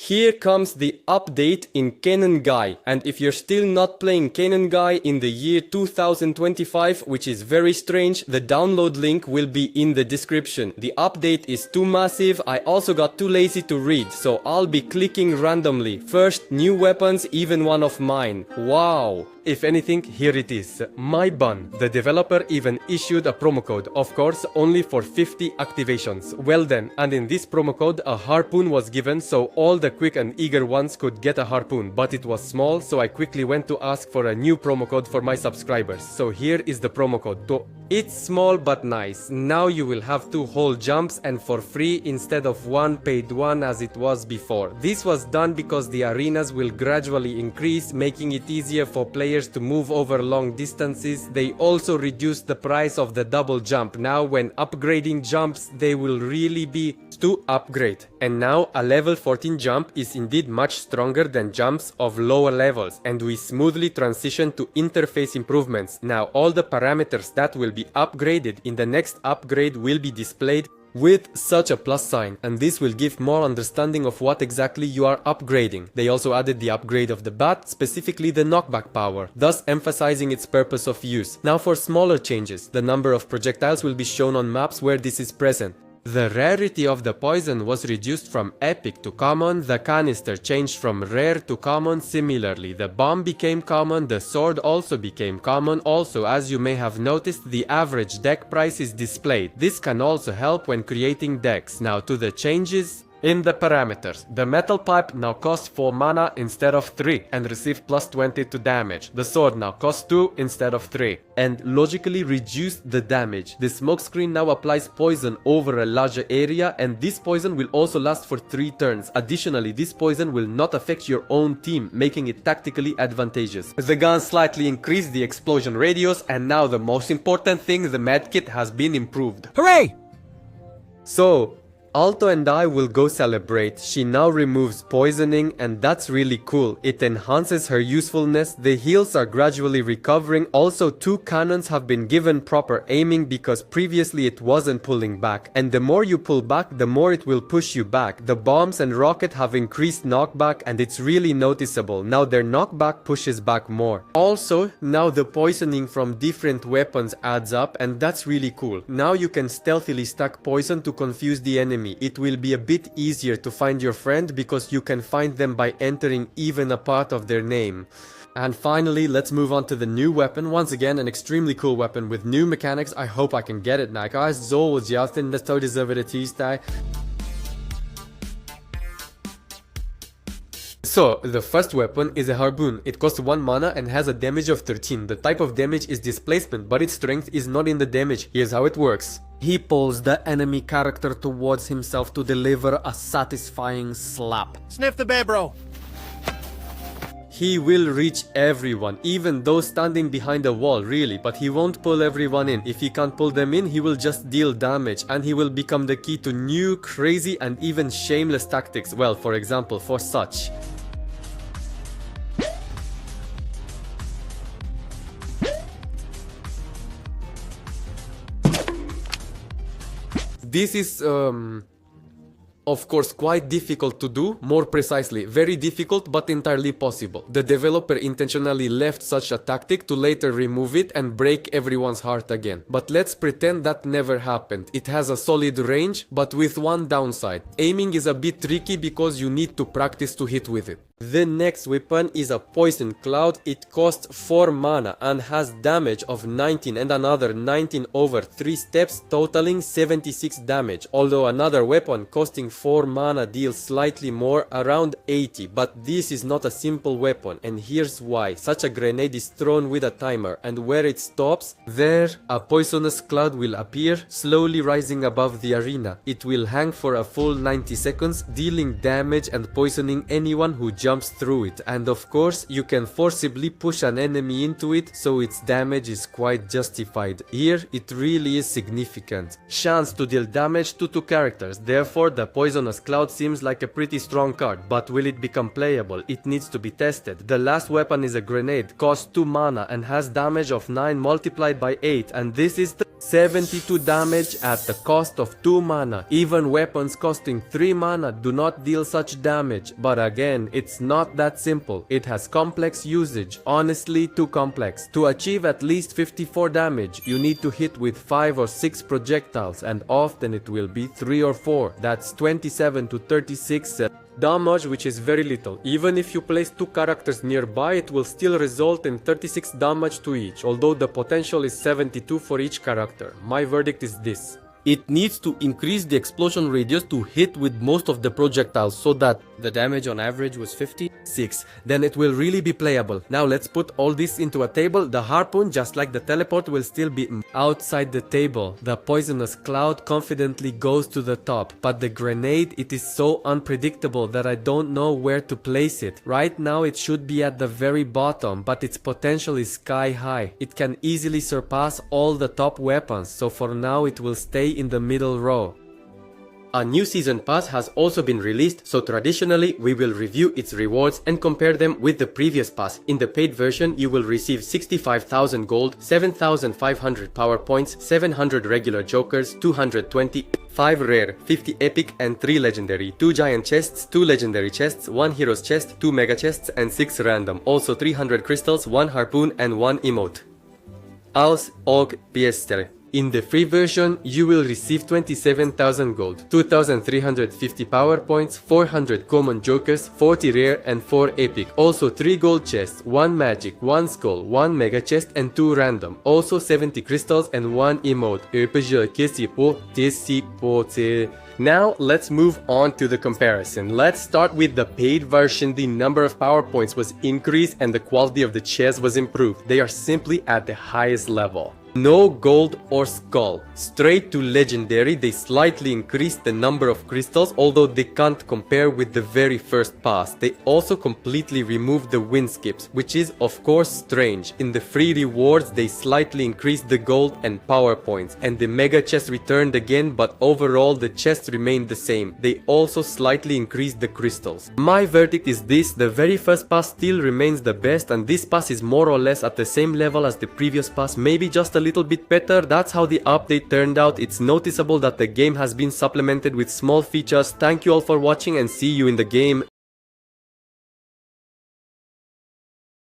Here comes the update in Canon Guy, and if you're still not playing Canon Guy in the year 2025, which is very strange, the download link will be in the description. The update is too massive, I also got too lazy to read, so I'll be clicking randomly. First, new weapons, even one of mine. Wow! If anything, here it is. My bun. The developer even issued a promo code, of course, only for 50 activations. Well then, and in this promo code, a harpoon was given, so all the quick and eager ones could get a harpoon, but it was small, so I quickly went to ask for a new promo code for my subscribers. So here is the promo code. It's small but nice. Now you will have 2 whole jumps and for free instead of 1 paid one as it was before. This was done because the arenas will gradually increase, making it easier for players to move over long distances. They also reduced the price of the double jump. Now when upgrading jumps, they will really be to upgrade. And now a level 14 jump is indeed much stronger than jumps of lower levels, and we smoothly transition to interface improvements. Now all the parameters that will be upgraded in the next upgrade will be displayed with such a plus sign, and this will give more understanding of what exactly you are upgrading. They also added the upgrade of the bat, specifically the knockback power, thus emphasizing its purpose of use. Now for smaller changes, the number of projectiles will be shown on maps where this is present. The rarity of the poison was reduced from epic to common, the canister changed from rare to common. Similarly, the bomb became common, the sword also became common. Also, as you may have noticed, the average deck price is displayed. This can also help when creating decks. Now to the changes in the parameters. The metal pipe now costs 4 mana instead of 3 and receive plus 20 to damage. The sword now costs 2 instead of 3 and logically reduced the damage. The smoke screen now applies poison over a larger area, and this poison will also last for 3 turns. Additionally, this poison will not affect your own team, making it tactically advantageous. The gun slightly increased the explosion radius, and now the most important thing, the medkit has been improved. Hooray! So Alto and I will go celebrate. She now removes poisoning, and that's really cool. It enhances her usefulness. The heals are gradually recovering. Also, 2 cannons have been given proper aiming because previously it wasn't pulling back. And the more you pull back, the more it will push you back. The bombs and rocket have increased knockback, and it's really noticeable. Now their knockback pushes back more. Also, now the poisoning from different weapons adds up, and that's really cool. Now you can stealthily stack poison to confuse the enemy. It will be a bit easier to find your friend because you can find them by entering even a part of their name. And finally, let's move on to the new weapon. Once again, an extremely cool weapon with new mechanics. I hope I can get it now, guys. So, jag tänkte nästa deserve Tuesday. So, the first weapon is a Harpoon. It costs 1 mana and has a damage of 13. The type of damage is displacement, but its strength is not in the damage. Here's how it works. He pulls the enemy character towards himself to deliver a satisfying slap. Sniff the bear, bro. He will reach everyone, even those standing behind a wall, really, but he won't pull everyone in. If he can't pull them in, he will just deal damage, and he will become the key to new, crazy, and even shameless tactics. Well, for example, for such. This is, of course, quite difficult to do, more precisely, very difficult but entirely possible. The developer intentionally left such a tactic to later remove it and break everyone's heart again. But let's pretend that never happened. It has a solid range, but with one downside. Aiming is a bit tricky because you need to practice to hit with it. The next weapon is a Poison Cloud. It costs 4 mana and has damage of 19 and another 19 over 3 steps, totaling 76 damage. Although another weapon costing 4 mana deals slightly more, around 80, but this is not a simple weapon, and here's why. Such a grenade is thrown with a timer, and where it stops, there a poisonous cloud will appear, slowly rising above the arena. It will hang for a full 90 seconds, dealing damage and poisoning anyone who jumps through it, and of course you can forcibly push an enemy into it, so its damage is quite justified. Here it really is significant. Chance to deal damage to 2 characters, therefore the poisonous cloud seems like a pretty strong card, but will it become playable? It needs to be tested. The last weapon is a grenade, costs 2 mana and has damage of 9 multiplied by 8, and this is the 72 damage at the cost of 2 mana. Even weapons costing 3 mana do not deal such damage, but again, it's not that simple. It has complex usage, honestly too complex. To achieve at least 54 damage, you need to hit with 5 or 6 projectiles, and often it will be 3 or 4. That's 27 to 36 damage, which is very little. Even if you place 2 characters nearby, it will still result in 36 damage to each, although the potential is 72 for each character. My verdict is this: it needs to increase the explosion radius to hit with most of the projectiles so that the damage on average was 56. Then it will really be playable. Now let's put all this into a table. The harpoon, just like the teleport, will still be outside the table. The poisonous cloud confidently goes to the top, but the grenade, it is so unpredictable that I don't know where to place it. Right now it should be at the very bottom, but its potential is sky high. It can easily surpass all the top weapons, so for now it will stay in the middle row. A new season pass has also been released, so traditionally we will review its rewards and compare them with the previous pass. In the paid version, you will receive 65,000 gold, 7,500 power points, 700 regular jokers, 220, 5 rare, 50 epic and 3 legendary, 2 giant chests, 2 legendary chests, 1 hero's chest, 2 mega chests and 6 random. Also 300 crystals, 1 harpoon and 1 emote. Aus og Piester. In the free version, you will receive 27,000 gold, 2,350 power points, 400 common jokers, 40 rare and 4 epic. Also 3 gold chests, 1 magic, 1 skull, 1 mega chest and 2 random. Also 70 crystals and 1 emote. Now let's move on to the comparison. Let's start with the paid version. The number of power points was increased and the quality of the chests was improved. They are simply at the highest level. No gold or skull. Straight to legendary, they slightly increased the number of crystals, although they can't compare with the very first pass. They also completely removed the win skips, which is of course strange. In the free rewards, they slightly increased the gold and power points, and the mega chest returned again, but overall the chests remained the same. They also slightly increased the crystals. My verdict is this: the very first pass still remains the best, and this pass is more or less at the same level as the previous pass, maybe just a little bit better. That's how the update turned out. It's noticeable that the game has been supplemented with small features. Thank you all for watching and see you in the game.